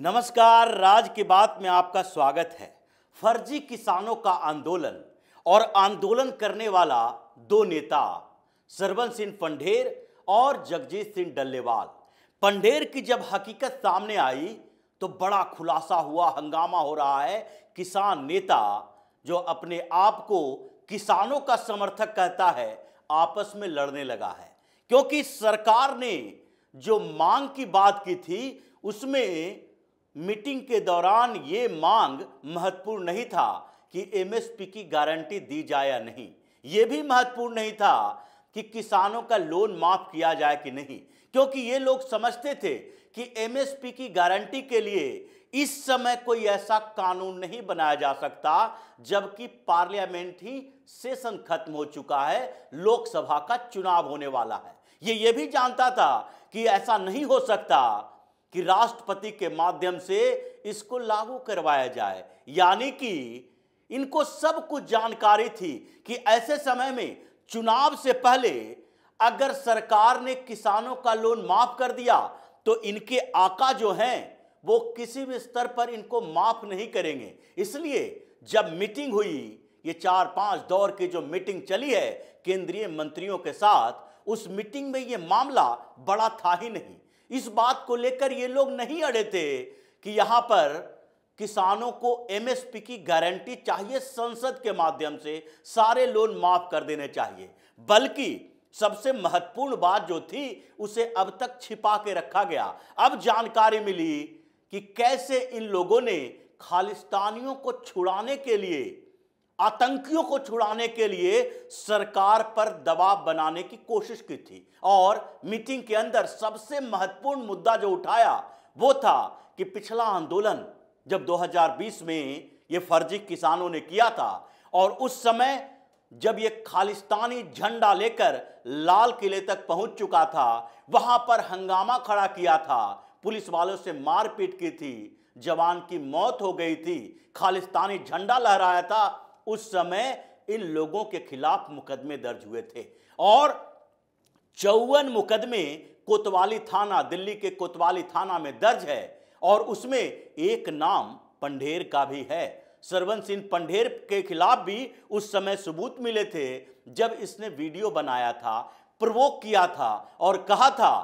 नमस्कार, राज की बात में आपका स्वागत है। फर्जी किसानों का आंदोलन और आंदोलन करने वाला दो नेता सरवन सिंह पंढेर और जगजीत सिंह डल्लेवाल। पंढेर की जब हकीकत सामने आई तो बड़ा खुलासा हुआ, हंगामा हो रहा है। किसान नेता जो अपने आप को किसानों का समर्थक कहता है, आपस में लड़ने लगा है, क्योंकि सरकार ने जो मांग की बात की थी उसमें मीटिंग के दौरान ये मांग महत्वपूर्ण नहीं था कि एमएसपी की गारंटी दी जाए या नहीं। ये भी महत्वपूर्ण नहीं था कि किसानों का लोन माफ किया जाए कि नहीं, क्योंकि ये लोग समझते थे कि एमएसपी की गारंटी के लिए इस समय कोई ऐसा कानून नहीं बनाया जा सकता, जबकि पार्लियामेंट ही सेशन खत्म हो चुका है, लोकसभा का चुनाव होने वाला है। ये भी जानता था कि ऐसा नहीं हो सकता कि राष्ट्रपति के माध्यम से इसको लागू करवाया जाए। यानी कि इनको सब कुछ जानकारी थी कि ऐसे समय में चुनाव से पहले अगर सरकार ने किसानों का लोन माफ कर दिया तो इनके आका जो हैं वो किसी भी स्तर पर इनको माफ नहीं करेंगे। इसलिए जब मीटिंग हुई, ये 4-5 दौर की जो मीटिंग चली है केंद्रीय मंत्रियों के साथ, उस मीटिंग में ये मामला बड़ा था ही नहीं। इस बात को लेकर ये लोग नहीं अड़े थे कि यहां पर किसानों को एमएसपी की गारंटी चाहिए, संसद के माध्यम से सारे लोन माफ कर देने चाहिए। बल्कि सबसे महत्वपूर्ण बात जो थी उसे अब तक छिपा के रखा गया। अब जानकारी मिली कि कैसे इन लोगों ने खालिस्तानियों को छुड़ाने के लिए, आतंकियों को छुड़ाने के लिए सरकार पर दबाव बनाने की कोशिश की थी। और मीटिंग के अंदर सबसे महत्वपूर्ण मुद्दा जो उठाया वो था कि पिछला आंदोलन जब 2020 में ये फर्जी किसानों ने किया था और उस समय जब ये खालिस्तानी झंडा लेकर लाल किले तक पहुंच चुका था, वहां पर हंगामा खड़ा किया था, पुलिस वालों से मारपीट की थी, जवान की मौत हो गई थी, खालिस्तानी झंडा लहराया था, उस समय इन लोगों के खिलाफ मुकदमे दर्ज हुए थे। और 54 मुकदमे कोतवाली थाना, दिल्ली के कोतवाली थाना में दर्ज है और उसमें एक नाम पंढेर का भी है। सरवन सिंह पंढेर के खिलाफ भी उस समय सबूत मिले थे जब इसने वीडियो बनाया था, प्रवोक किया था और कहा था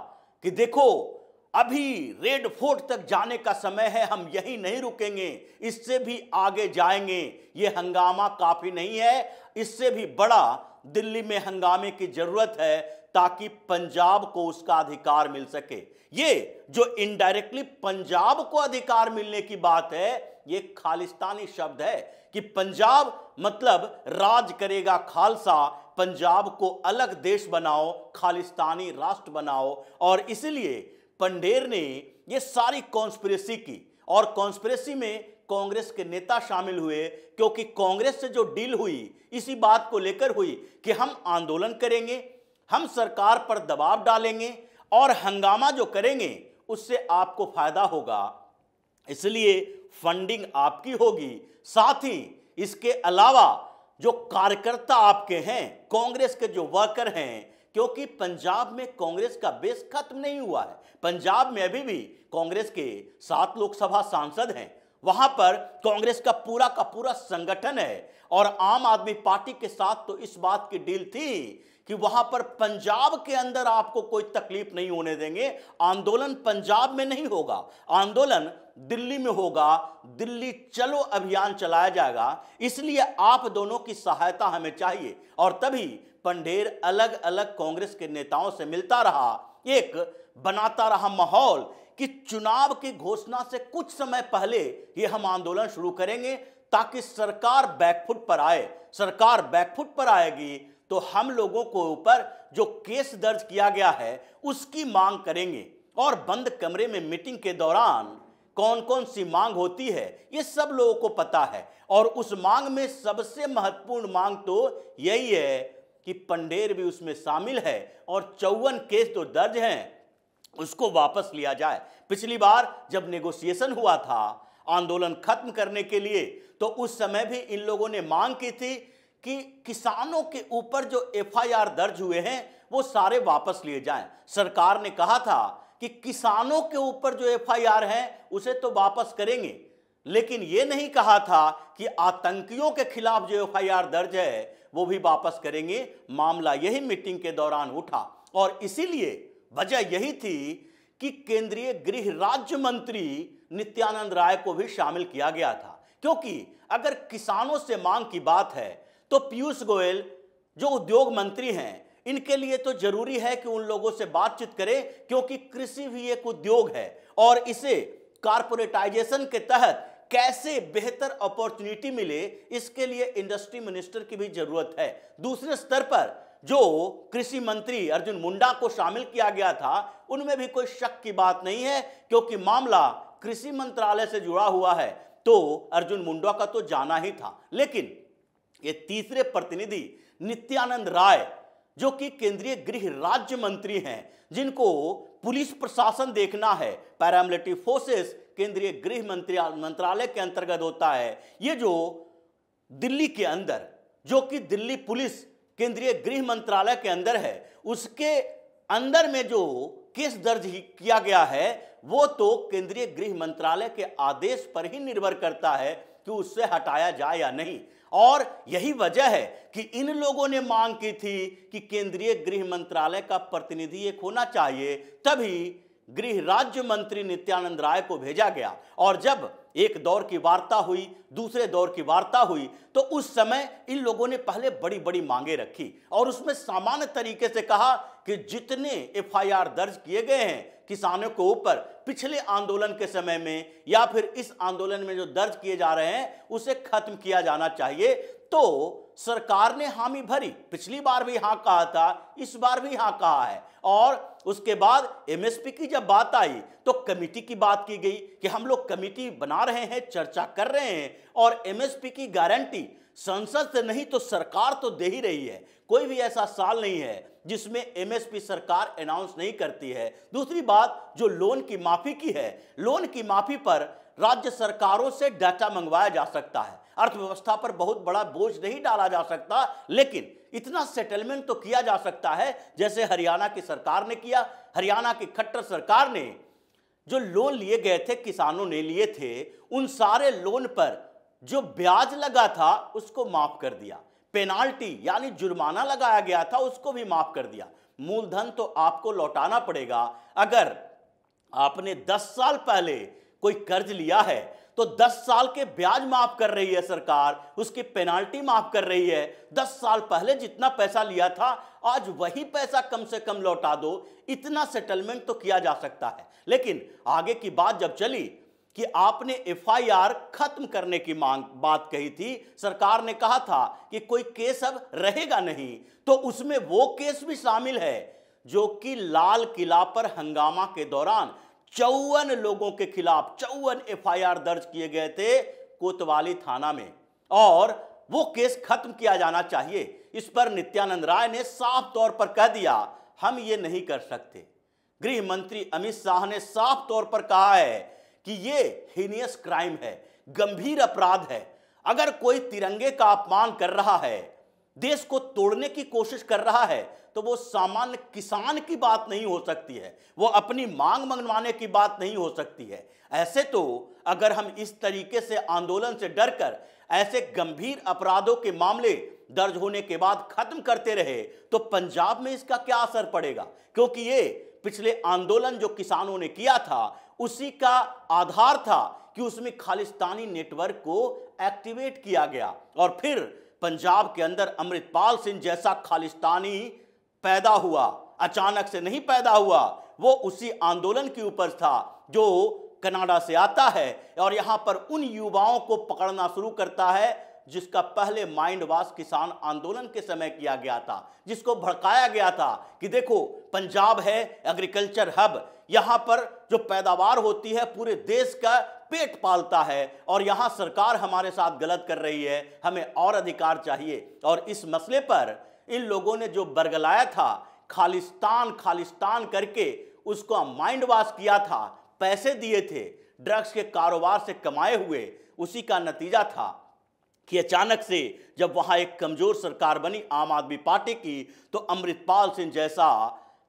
कि देखो अभी रेड फोर्ट तक जाने का समय है, हम यही नहीं रुकेंगे, इससे भी आगे जाएंगे, ये हंगामा काफी नहीं है, इससे भी बड़ा दिल्ली में हंगामे की जरूरत है ताकि पंजाब को उसका अधिकार मिल सके। ये जो इनडायरेक्टली पंजाब को अधिकार मिलने की बात है, ये खालिस्तानी शब्द है कि पंजाब मतलब राज करेगा खालसा, पंजाब को अलग देश बनाओ, खालिस्तानी राष्ट्र बनाओ। और इसलिए पंढेर ने ये सारी कॉन्स्पिरेसी की और कॉन्स्पिरेसी में कांग्रेस के नेता शामिल हुए, क्योंकि कांग्रेस से जो डील हुई इसी बात को लेकर हुई कि हम आंदोलन करेंगे, हम सरकार पर दबाव डालेंगे और हंगामा जो करेंगे उससे आपको फायदा होगा, इसलिए फंडिंग आपकी होगी। साथ ही इसके अलावा जो कार्यकर्ता आपके हैं, कांग्रेस के जो वर्कर हैं, क्योंकि पंजाब में कांग्रेस का बेस खत्म नहीं हुआ है, पंजाब में अभी भी कांग्रेस के 7 लोकसभा सांसद हैं, वहां पर कांग्रेस का पूरा संगठन है। और आम आदमी पार्टी के साथ तो इस बात की डील थी कि वहां पर पंजाब के अंदर आपको कोई तकलीफ नहीं होने देंगे, आंदोलन पंजाब में नहीं होगा, आंदोलन दिल्ली में होगा, दिल्ली चलो अभियान चलाया जाएगा, इसलिए आप दोनों की सहायता हमें चाहिए। और तभी पंढेर अलग अलग कांग्रेस के नेताओं से मिलता रहा, एक बनाता रहा माहौल कि चुनाव की घोषणा से कुछ समय पहले ये हम आंदोलन शुरू करेंगे ताकि सरकार बैकफुट पर आए। सरकार बैकफुट पर आएगी तो हम लोगों को ऊपर जो केस दर्ज किया गया है उसकी मांग करेंगे। और बंद कमरे में मीटिंग के दौरान कौन कौन सी मांग होती है ये सब लोगों को पता है। और उस मांग में सबसे महत्वपूर्ण मांग तो यही है कि पंढेर भी उसमें शामिल है और 54 केस जो दर्ज हैं उसको वापस लिया जाए। पिछली बार जब नेगोशिएशन हुआ था आंदोलन खत्म करने के लिए, तो उस समय भी इन लोगों ने मांग की थी कि किसानों के ऊपर जो एफआईआर दर्ज हुए हैं वो सारे वापस लिए जाएं। सरकार ने कहा था कि किसानों के ऊपर जो एफआईआर है उसे तो वापस करेंगे, लेकिन यह नहीं कहा था कि आतंकियों के खिलाफ जो एफआईआर दर्ज है वो भी वापस करेंगे। मामला यही मीटिंग के दौरान उठा और इसीलिए वजह यही थी कि केंद्रीय गृह राज्य मंत्री नित्यानंद राय को भी शामिल किया गया था, क्योंकि अगर किसानों से मांग की बात है तो पीयूष गोयल जो उद्योग मंत्री हैं, इनके लिए तो जरूरी है कि उन लोगों से बातचीत करें, क्योंकि कृषि भी एक उद्योग है और इसे कारपोरेटाइजेशन के तहत कैसे बेहतर अपॉर्चुनिटी मिले, इसके लिए इंडस्ट्री मिनिस्टर की भी जरूरत है। दूसरे स्तर पर जो कृषि मंत्री अर्जुन मुंडा को शामिल किया गया था, उनमें भी कोई शक की बात नहीं है, क्योंकि मामला कृषि मंत्रालय से जुड़ा हुआ है तो अर्जुन मुंडा का तो जाना ही था। लेकिन ये तीसरे प्रतिनिधि नित्यानंद राय जो कि केंद्रीय गृह राज्य मंत्री हैं, जिनको पुलिस प्रशासन देखना है, पैरामिलिट्री फोर्सेस केंद्रीय गृह मंत्रालय के अंतर्गत होता है, ये जो दिल्ली के अंदर जो कि दिल्ली पुलिस केंद्रीय गृह मंत्रालय के अंदर है, उसके अंदर में जो केस दर्ज किया गया है वो तो केंद्रीय गृह मंत्रालय के आदेश पर ही निर्भर करता है कि उससे हटाया जाए या नहीं। और यही वजह है कि इन लोगों ने मांग की थी कि केंद्रीय गृह मंत्रालय का प्रतिनिधि एक होना चाहिए, तभी गृह राज्य मंत्री नित्यानंद राय को भेजा गया। और जब एक दौर की वार्ता हुई, दूसरे दौर की वार्ता हुई, तो उस समय इन लोगों ने पहले बड़ी बड़ी मांगे रखी और उसमें सामान्य तरीके से कहा कि जितने एफआईआर दर्ज किए गए हैं किसानों के ऊपर पिछले आंदोलन के समय में या फिर इस आंदोलन में जो दर्ज किए जा रहे हैं उसे खत्म किया जाना चाहिए। तो सरकार ने हामी भरी, पिछली बार भी हां कहा था, इस बार भी हां कहा है। और उसके बाद एमएसपी की जब बात आई तो कमेटी की बात की गई कि हम लोग कमेटी बना रहे हैं, चर्चा कर रहे हैं और एमएसपी की गारंटी संसद से नहीं तो सरकार तो दे ही रही है। कोई भी ऐसा साल नहीं है जिसमें एमएसपी सरकार अनाउंस नहीं करती है। दूसरी बात, जो लोन की माफी की है, लोन की माफी पर राज्य सरकारों से डाटा मंगवाया जा सकता है, अर्थव्यवस्था पर बहुत बड़ा बोझ नहीं डाला जा सकता, लेकिन इतना सेटलमेंट तो किया जा सकता है जैसे हरियाणा की सरकार ने किया। हरियाणा की खट्टर सरकार ने जो लोन लिए गए थे, किसानों ने लिए थे, उन सारे लोन पर जो ब्याज लगा था उसको माफ कर दिया, पेनाल्टी यानी जुर्माना लगाया गया था उसको भी माफ कर दिया। मूलधन तो आपको लौटाना पड़ेगा। अगर आपने 10 साल पहले कोई कर्ज लिया है तो 10 साल के ब्याज माफ कर रही है सरकार, उसकी पेनाल्टी माफ कर रही है। 10 साल पहले जितना पैसा लिया था आज वही पैसा कम से कम लौटा दो, इतना सेटलमेंट तो किया जा सकता है। लेकिन आगे की बात जब चली कि आपने एफआईआर खत्म करने की बात कही थी, सरकार ने कहा था कि कोई केस अब रहेगा नहीं, तो उसमें वो केस भी शामिल है जो कि लाल किला पर हंगामा के दौरान 54 लोगों के खिलाफ 54 एफआईआर दर्ज किए गए थे कोतवाली थाना में, और वो केस खत्म किया जाना चाहिए। इस पर नित्यानंद राय ने साफ तौर पर कह दिया, हम ये नहीं कर सकते। गृह मंत्री अमित शाह ने साफ तौर पर कहा है कि ये हीनियस क्राइम है, गंभीर अपराध है। अगर कोई तिरंगे का अपमान कर रहा है, देश को तोड़ने की कोशिश कर रहा है, तो वो सामान्य किसान की बात नहीं हो सकती है, वो अपनी मांग मनवाने की बात नहीं हो सकती है। ऐसे तो अगर हम इस तरीके से आंदोलन से डरकर ऐसे गंभीर अपराधों के मामले दर्ज होने के बाद खत्म करते रहे तो पंजाब में इसका क्या असर पड़ेगा, क्योंकि ये पिछले आंदोलन जो किसानों ने किया था उसी का आधार था कि उसमें खालिस्तानी नेटवर्क को एक्टिवेट किया गया और फिर पंजाब के अंदर अमृतपाल सिंह जैसा खालिस्तानी पैदा हुआ, अचानक से नहीं पैदा हुआ, वो उसी आंदोलन के ऊपर था जो कनाडा से आता है और यहां पर उन युवाओं को पकड़ना शुरू करता है जिसका पहले माइंड वॉश किसान आंदोलन के समय किया गया था, जिसको भड़काया गया था कि देखो पंजाब है एग्रीकल्चर हब, यहां पर जो पैदावार होती है पूरे देश का पेट पालता है और यहां सरकार हमारे साथ गलत कर रही है, हमें और अधिकार चाहिए। और इस मसले पर इन लोगों ने जो बरगलाया था, खालिस्तान खालिस्तान करके उसको माइंड वॉश किया था, पैसे दिए थे, ड्रग्स के कारोबार से कमाए हुए, उसी का नतीजा था कि अचानक से जब वहां एक कमजोर सरकार बनी आम आदमी पार्टी की, तो अमृतपाल सिंह जैसा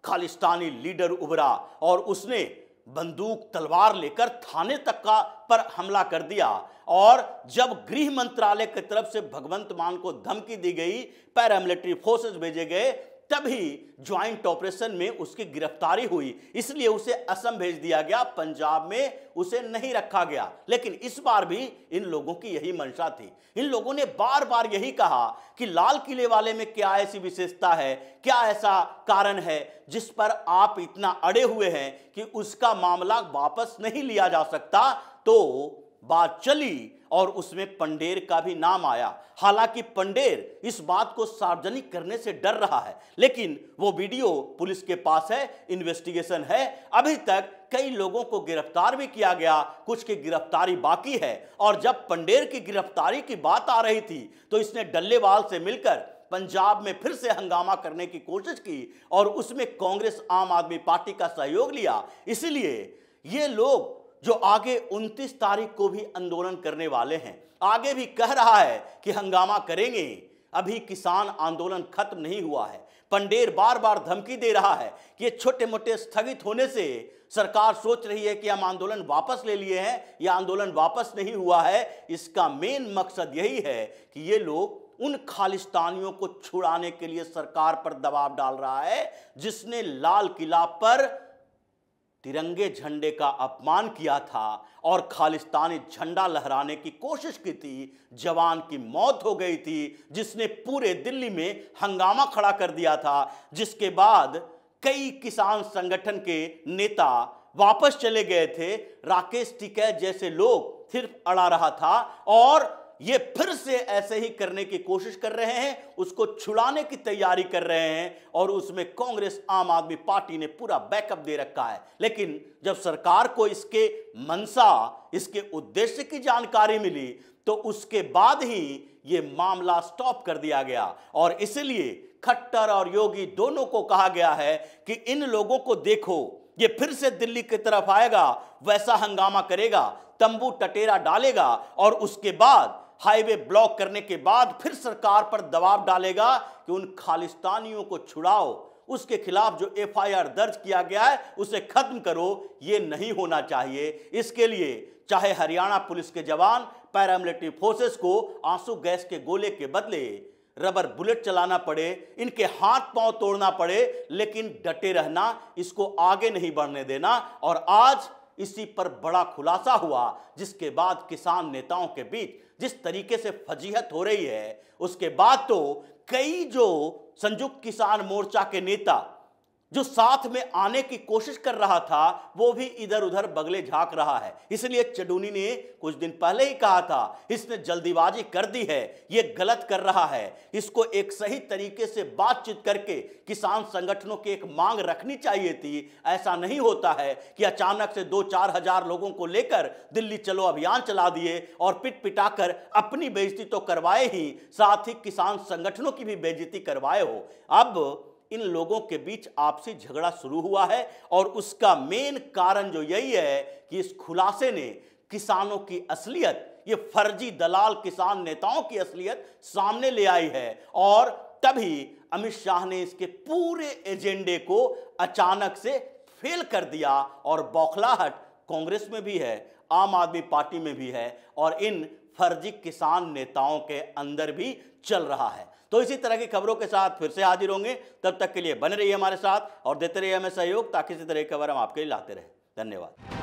खालिस्तानी लीडर उभरा और उसने बंदूक तलवार लेकर थाने तक का पर हमला कर दिया। और जब गृह मंत्रालय की तरफ से भगवंत मान को धमकी दी गई, पैरामिलिट्री फोर्सेस भेजे गए, तभी ज्वाइंट ऑपरेशन में उसकी गिरफ्तारी हुई, इसलिए उसे असम भेज दिया गया, पंजाब में उसे नहीं रखा गया। लेकिन इस बार भी इन लोगों की यही मंशा थी। इन लोगों ने बार बार यही कहा कि लाल किले वाले में क्या ऐसी विशेषता है, क्या ऐसा कारण है जिस पर आप इतना अड़े हुए हैं कि उसका मामला वापस नहीं लिया जा सकता। तो बात चली और उसमें पंढेर का भी नाम आया। हालांकि पंढेर इस बात को सार्वजनिक करने से डर रहा है, लेकिन वो वीडियो पुलिस के पास है, इन्वेस्टिगेशन है। अभी तक कई लोगों को गिरफ्तार भी किया गया, कुछ की गिरफ्तारी बाकी है। और जब पंढेर की गिरफ्तारी की बात आ रही थी तो इसने डल्लेवाल से मिलकर पंजाब में फिर से हंगामा करने की कोशिश की और उसमें कांग्रेस आम आदमी पार्टी का सहयोग लिया। इसलिए ये लोग जो आगे 29 तारीख को भी आंदोलन करने वाले हैं, आगे भी कह रहा है कि हंगामा करेंगे, अभी किसान आंदोलन खत्म नहीं हुआ है। पंढेर बार बार धमकी दे रहा है कि ये छोटे मोटे स्थगित होने से सरकार सोच रही है कि हम आंदोलन वापस ले लिए हैं, यह आंदोलन वापस नहीं हुआ है। इसका मेन मकसद यही है कि ये लोग उन खालिस्तानियों को छुड़ाने के लिए सरकार पर दबाव डाल रहा है जिसने लाल किला पर तिरंगे झंडे का अपमान किया था और खालिस्तानी झंडा लहराने की कोशिश की थी। जवान की मौत हो गई थी, जिसने पूरे दिल्ली में हंगामा खड़ा कर दिया था, जिसके बाद कई किसान संगठन के नेता वापस चले गए थे। राकेश टिकैत जैसे लोग सिर्फ अड़ा रहा था और ये फिर से ऐसे ही करने की कोशिश कर रहे हैं, उसको छुड़ाने की तैयारी कर रहे हैं और उसमें कांग्रेस आम आदमी पार्टी ने पूरा बैकअप दे रखा है। लेकिन जब सरकार को इसके मंशा, इसके उद्देश्य की जानकारी मिली तो उसके बाद ही ये मामला स्टॉप कर दिया गया। और इसलिए खट्टर और योगी दोनों को कहा गया है कि इन लोगों को देखो, ये फिर से दिल्ली की तरफ आएगा, वैसा हंगामा करेगा, तंबू टटेरा डालेगा और उसके बाद हाईवे ब्लॉक करने के बाद फिर सरकार पर दबाव डालेगा कि उन खालिस्तानियों को छुड़ाओ, उसके खिलाफ जो एफआईआर दर्ज किया गया है उसे खत्म करो। ये नहीं होना चाहिए। इसके लिए चाहे हरियाणा पुलिस के जवान, पैरामिलिट्री फोर्सेस को आंसू गैस के गोले के बदले रबर बुलेट चलाना पड़े, इनके हाथ पांव तोड़ना पड़े, लेकिन डटे रहना, इसको आगे नहीं बढ़ने देना। और आज इसी पर बड़ा खुलासा हुआ, जिसके बाद किसान नेताओं के बीच जिस तरीके से फजीहत हो रही है, उसके बाद तो कई जो संयुक्त किसान मोर्चा के नेता जो साथ में आने की कोशिश कर रहा था, वो भी इधर उधर बगले झांक रहा है। इसलिए चडूनी ने कुछ दिन पहले ही कहा था, इसने जल्दीबाजी कर दी है, ये गलत कर रहा है, इसको एक सही तरीके से बातचीत करके किसान संगठनों की एक मांग रखनी चाहिए थी। ऐसा नहीं होता है कि अचानक से 2-4 हजार लोगों को लेकर दिल्ली चलो अभियान चला दिए और पिट पिटाकर अपनी बेइज्जती तो करवाए ही, साथ ही किसान संगठनों की भी बेइज्जती करवाए हो। अब इन लोगों के बीच आपसी झगड़ा शुरू हुआ है और उसका मेन कारण जो यही है कि इस खुलासे ने किसानों की असलियत, ये फर्जी दलाल किसान नेताओं की असलियत सामने ले आई है। और तभी अमित शाह ने इसके पूरे एजेंडे को अचानक से फेल कर दिया और बौखलाहट कांग्रेस में भी है, आम आदमी पार्टी में भी है और इन फर्जी किसान नेताओं के अंदर भी चल रहा है। तो इसी तरह की खबरों के साथ फिर से हाजिर होंगे। तब तक के लिए बने रहिए हमारे साथ और देते रहिए हमें सहयोग, ताकि इसी तरह की खबर हम आपके लिए लाते रहें। धन्यवाद।